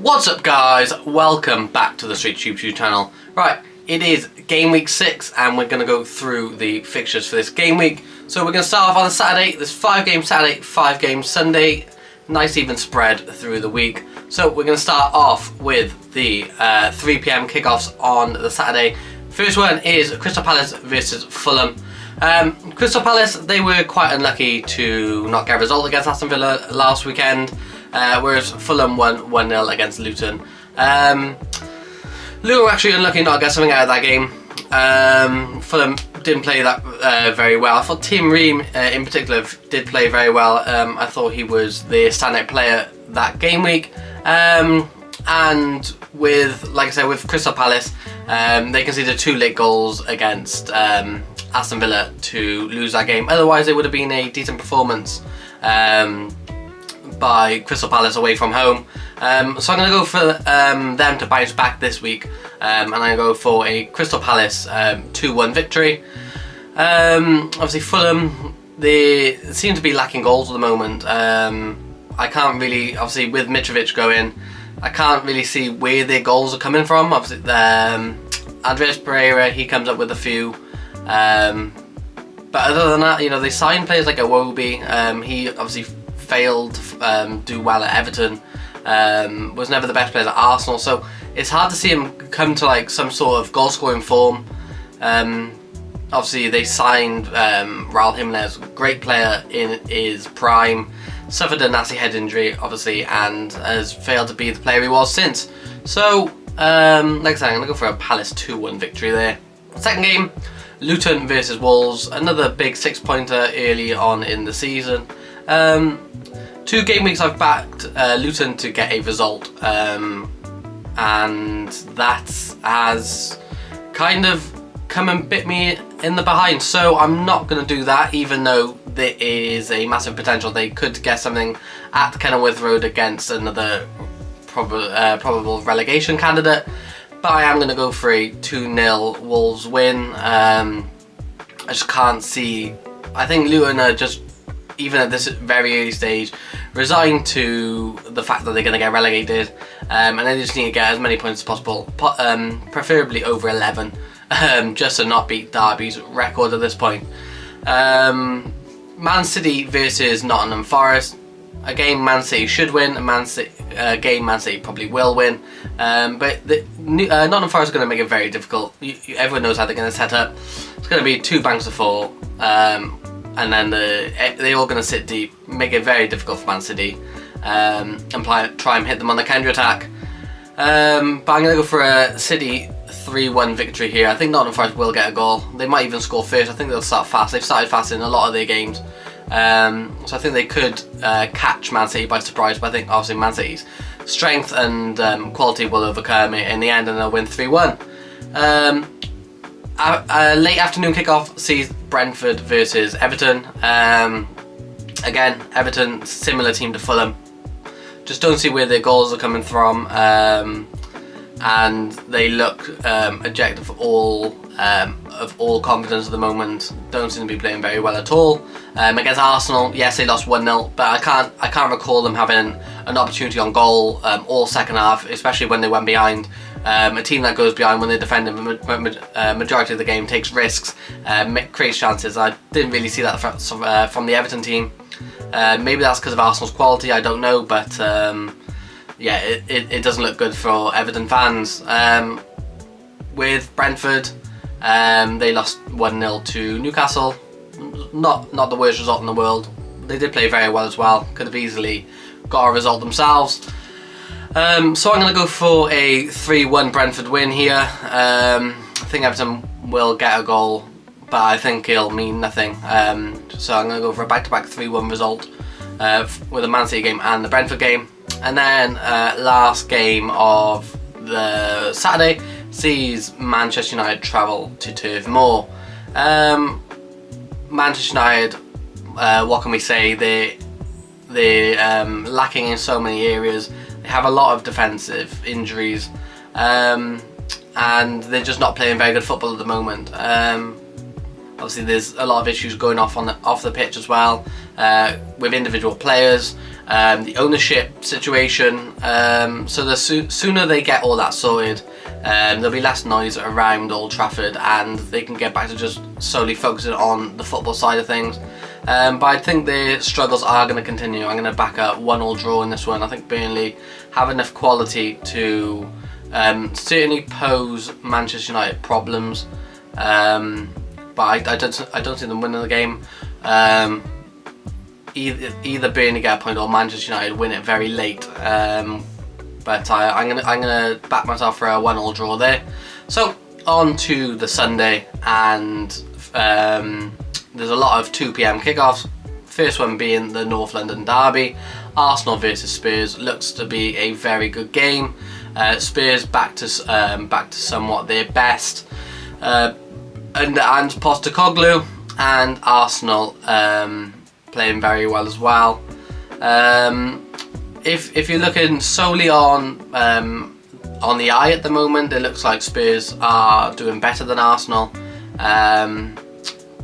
What's up guys, welcome back to the Street YouTube channel. Right, it is game week 6 and we're going to go through the fixtures for this game week. So we're going to start off on a Saturday. There's 5 games Saturday, 5 games Sunday. Nice even spread through the week. So we're going to start off with the 3 PM kickoffs on the Saturday. First one is Crystal Palace versus Fulham. Crystal Palace, they were quite unlucky to not get a result against Aston Villa last weekend. Whereas Fulham won 1-0 against Luton. Luton were actually unlucky not to get something out of that game. Fulham didn't play that very well. I thought Tim Ream in particular did play very well. I thought he was the standout player that game week. And with, like I said, with Crystal Palace, they conceded 2 late goals against Aston Villa to lose that game. Otherwise, it would have been a decent performance by Crystal Palace away from home. So I'm going to go for them to bounce back this week, and I'm going to go for a Crystal Palace 2-1 victory. Obviously Fulham, they seem to be lacking goals at the moment. I can't really, obviously with Mitrovic going, I can't really see where their goals are coming from. Obviously Andreas Pereira, he comes up with a few. But other than that, you know, they signed players like Iwobi. He obviously failed to do well at Everton, was never the best player at Arsenal, so it's hard to see him come to like some sort of goal scoring form. Obviously they signed Raul Jimenez, great player in his prime, suffered a nasty head injury obviously and has failed to be the player he was since. So like I said, I'm going to go for a Palace 2-1 victory there. Second game, Luton versus Wolves, another big 6-pointer early on in the season. 2 game weeks I've backed Luton to get a result, and that has kind of come and bit me in the behind, so I'm not going to do that, even though there is a massive potential they could get something at Kenilworth Road against another probable relegation candidate. But I am going to go for a 2-0 Wolves win. I just can't see, I think Luton are just, even at this very early stage, resigned to the fact that they're going to get relegated, and they just need to get as many points as possible, preferably over 11, just to not beat Derby's record at this point. Man City versus Nottingham Forest. A game Man City should win, a game Man City probably will win, but Nottingham Forest is going to make it very difficult. Everyone knows how they're going to set up. It's going to be 2 banks of 4. And then they're all going to sit deep, make it very difficult for Man City, and try and hit them on the counter attack. But I'm going to go for a City 3-1 victory here. I think Nottingham Forest will get a goal. They might even score first. I think they'll start fast. They've started fast in a lot of their games. So I think they could catch Man City by surprise, but I think obviously Man City's strength and quality will overcome it in the end and they'll win 3-1. A late afternoon kickoff sees Brentford versus Everton. Again, Everton, similar team to Fulham. Just don't see where their goals are coming from, and they look ejected of all confidence at the moment. Don't seem to be playing very well at all. Against Arsenal, yes, they lost 1-0, but I can't recall them having an opportunity on goal all second half, especially when they went behind. A team that goes behind when they're defending majority of the game, takes risks, creates chances. I didn't really see that from the Everton team. Maybe that's because of Arsenal's quality, I don't know, but yeah, it doesn't look good for Everton fans. With Brentford, they lost 1-0 to Newcastle. Not the worst result in the world. They did play very well as well. Could have easily got a result themselves. So I'm going to go for a 3-1 Brentford win here. I think Everton will get a goal, but I think it'll mean nothing. So I'm going to go for a back-to-back 3-1 result with the Man City game and the Brentford game. And then last game of the Saturday sees Manchester United travel to Turf Moor. Manchester United, what can we say? They're lacking in so many areas. They have a lot of defensive injuries, and they're just not playing very good football at the moment. Obviously there's a lot of issues going off the pitch as well, with individual players, the ownership situation. So the sooner they get all that sorted, there'll be less noise around Old Trafford, and they can get back to just solely focusing on the football side of things. But I think their struggles are going to continue. I'm going to back up 1-1 draw in this one. I think Burnley have enough quality to certainly pose Manchester United problems, but I don't see them winning the game. Either Burnley get a point or Manchester United win it very late. But I'm gonna back myself for a 1-1 draw there. So on to the Sunday, and there's a lot of 2 PM kickoffs. First one being the North London derby, Arsenal versus Spurs. Looks to be a very good game. Spurs back to somewhat their best under Ange Postecoglou, and Arsenal playing very well as well. If you're looking solely on the eye at the moment, it looks like Spurs are doing better than Arsenal.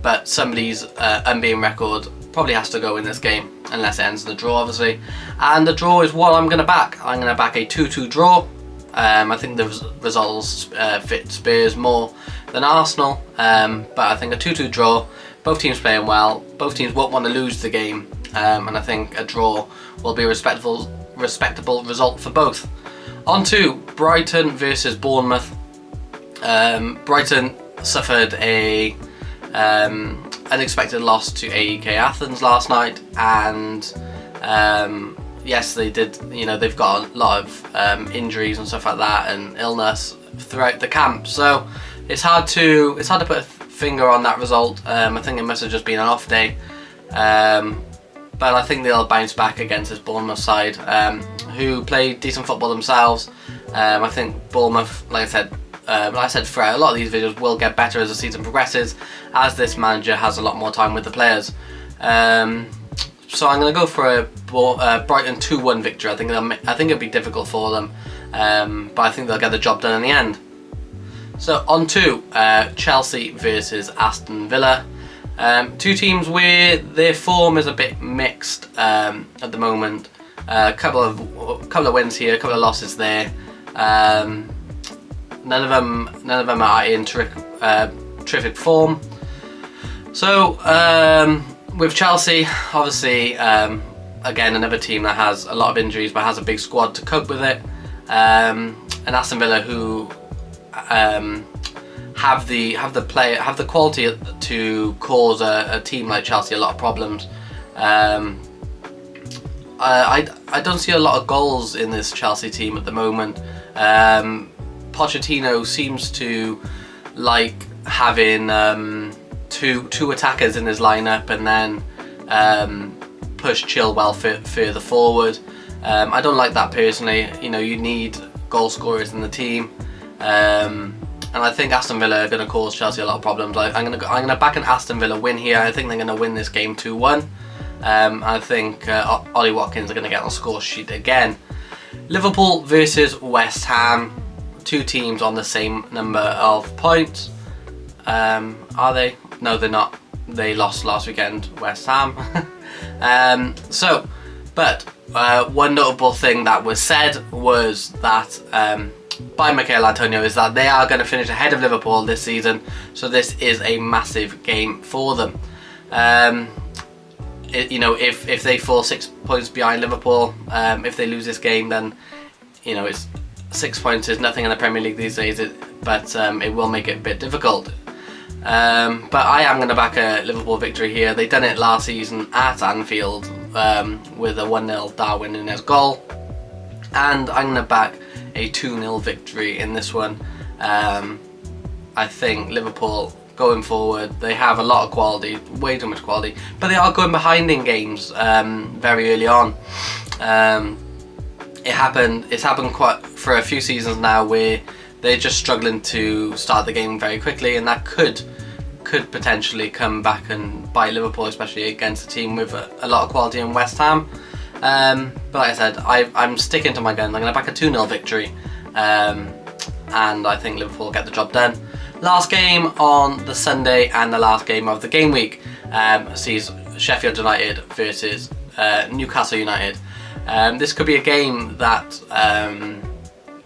But somebody's unbeaten record probably has to go in this game, unless it ends in the draw, obviously. And the draw is what I'm going to back. I'm going to back a 2-2 draw. I think the results fit Spurs more than Arsenal, but I think a 2-2 draw. Both teams playing well. Both teams won't want to lose the game, and I think a draw will be a respectable result for both. On to Brighton versus Bournemouth. Brighton suffered a unexpected loss to AEK Athens last night, and yes, they did. They've got a lot of injuries and stuff like that, and illness throughout the camp. So it's hard to put a finger on that result. I think it must have just been an off day, but I think they'll bounce back against this Bournemouth side, who play decent football themselves. I think Bournemouth, like I said throughout a lot of these videos, will get better as the season progresses, as this manager has a lot more time with the players. So I'm going to go for a Brighton 2-1 victory. I think it'll be difficult for them, but I think they'll get the job done in the end. So on to Chelsea versus Aston Villa. 2 teams where their form is a bit mixed at the moment. A couple of wins here, a couple of losses there. None of them are in terrific form. So with Chelsea, obviously, again, another team that has a lot of injuries but has a big squad to cope with it. And Aston Villa, who have the quality to cause a team like Chelsea a lot of problems. I don't see a lot of goals in this Chelsea team at the moment. Pochettino seems to like having two attackers in his lineup, and then push Chilwell further forward. I don't like that personally. You need goal scorers in the team, and I think Aston Villa are going to cause Chelsea a lot of problems. I'm going to back an Aston Villa win here. I think they're going to win this game 2-1. I think Ollie Watkins are going to get on the score sheet again. Liverpool versus West Ham. 2 teams on the same number of points. Are they? No, they're not. They lost last weekend, West Ham. But one notable thing that was said was that by Mikel Antonio is that they are going to finish ahead of Liverpool this season. So this is a massive game for them. If they fall 6 points behind Liverpool, if they lose this game, then it's 6 points is nothing in the Premier League these days. But it will make it a bit difficult. But I am going to back a Liverpool victory here. They done it last season at Anfield with a 1-0 Darwin Núñez goal, and I'm going to back a 2-0 victory in this one. I think Liverpool going forward, they have a lot of quality, way too much quality, but they are going behind in games very early on. It's happened quite for a few seasons now where they're just struggling to start the game very quickly, and that could potentially come back and bite Liverpool, especially against a team with a lot of quality in West Ham. But like I said, I'm sticking to my guns. I'm going to back a 2-0 victory, and I think Liverpool will get the job done. Last game on the Sunday and the last game of the game week sees Sheffield United versus Newcastle United. This could be a game that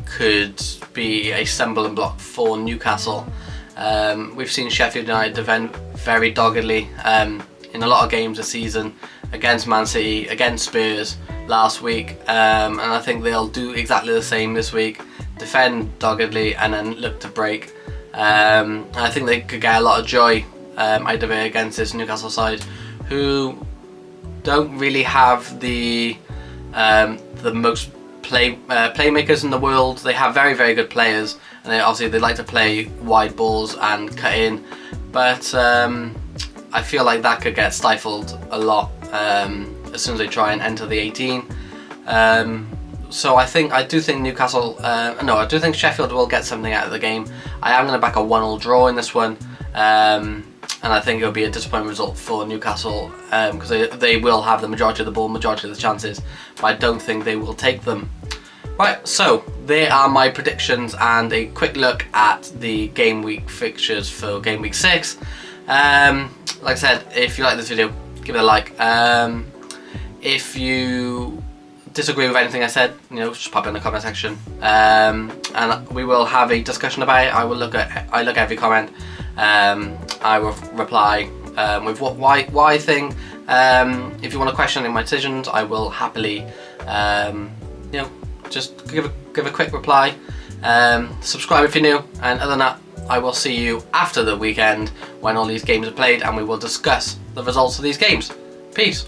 could be a stumbling block for Newcastle. We've seen Sheffield United defend very doggedly in a lot of games this season, against Man City, against Spurs last week, and I think they'll do exactly the same this week, defend doggedly and then look to break. I think they could get a lot of joy out of it against this Newcastle side, who don't really have the most playmakers in the world. They have very, very good players, and they like to play wide balls and cut in, but I feel like that could get stifled a lot as soon as they try and enter the 18. So I do think Sheffield will get something out of the game. I am going to back a 1-1 draw in this one, and I think it'll be a disappointing result for Newcastle, because they will have the majority of the ball, majority of the chances, but I don't think they will take them. Right, so there are my predictions and a quick look at the game week fixtures for game week 6. Like I said, if you like this video, give it a like. If you disagree with anything I said, just pop it in the comment section, and we will have a discussion about it. I look at every comment. I will reply with why I think. If you want to question any of my decisions, I will happily, just give a quick reply. Subscribe if you're new, and other than that, I will see you after the weekend when all these games are played, and we will discuss the results of these games. Peace.